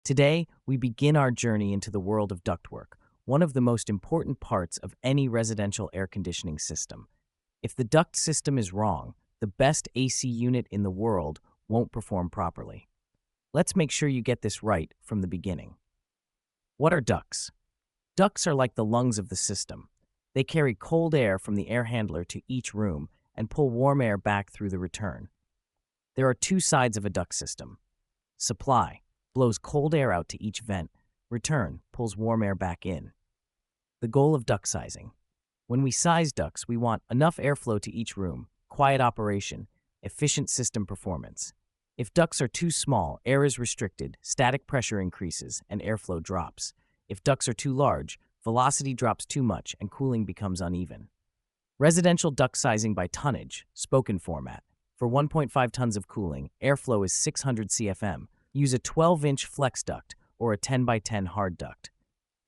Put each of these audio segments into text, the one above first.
Today, we begin our journey into the world of ductwork, one of the most important parts of any residential air conditioning system. If the duct system is wrong, the best AC unit in the world won't perform properly. Let's make sure you get this right from the beginning. What are ducts? Ducts are like the lungs of the system. They carry cold air from the air handler to each room and pull warm air back through the return. There are two sides of a duct system. Supply blows cold air out to each vent. Return pulls warm air back in. The goal of duct sizing. When we size ducts, we want enough airflow to each room, quiet operation, efficient system performance. If ducts are too small, air is restricted, static pressure increases, and airflow drops. If ducts are too large, velocity drops too much and cooling becomes uneven. Residential duct sizing by tonnage, spoken format. For 1.5 tons of cooling, airflow is 600 CFM. Use a 12-inch flex duct or a 10 by 10 hard duct.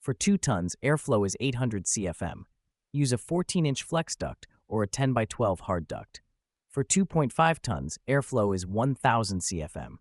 For 2 tons, airflow is 800 CFM. Use a 14-inch flex duct or a 10 by 12 hard duct. For 2.5 tons, airflow is 1000 CFM.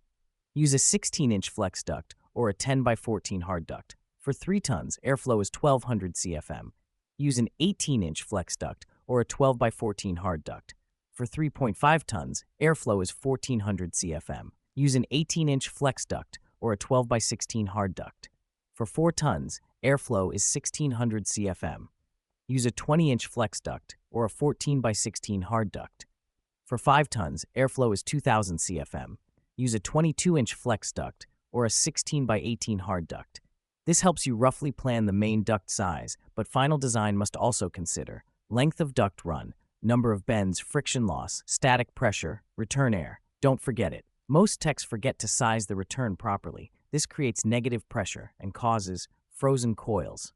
Use a 16-inch flex duct or a 10 by 14 hard duct. For 3 tons, airflow is 1200 CFM. Use an 18-inch flex duct or a 12 by 14 hard duct. For 3.5 tons, airflow is 1400 CFM. Use an 18-inch flex duct or a 12 by 16 hard duct. For 4 tons, airflow is 1600 CFM. Use a 20-inch flex duct or a 14 by 16 hard duct. For 5 tons, airflow is 2000 CFM. Use a 22-inch flex duct or a 16 by 18 hard duct. This helps you roughly plan the main duct size, but final design must also consider length of duct run, number of bends, friction loss, static pressure, return air. Don't forget it. Most techs forget to size the return properly. This creates negative pressure and causes frozen coils.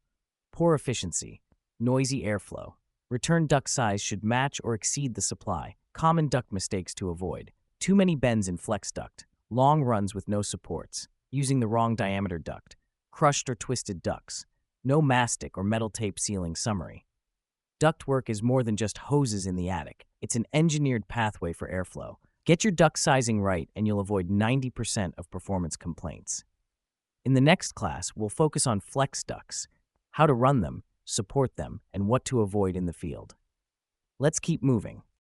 Poor efficiency, noisy airflow. Return duct size should match or exceed the supply. Common duct mistakes to avoid. Too many bends in flex duct. Long runs with no supports. Using the wrong diameter duct. Crushed or twisted ducts. No mastic or metal tape sealing. Summary. Ductwork is more than just hoses in the attic. It's an engineered pathway for airflow. Get your duct sizing right and you'll avoid 90% of performance complaints. In the next class, we'll focus on flex ducts, how to run them, support them, and what to avoid in the field. Let's keep moving.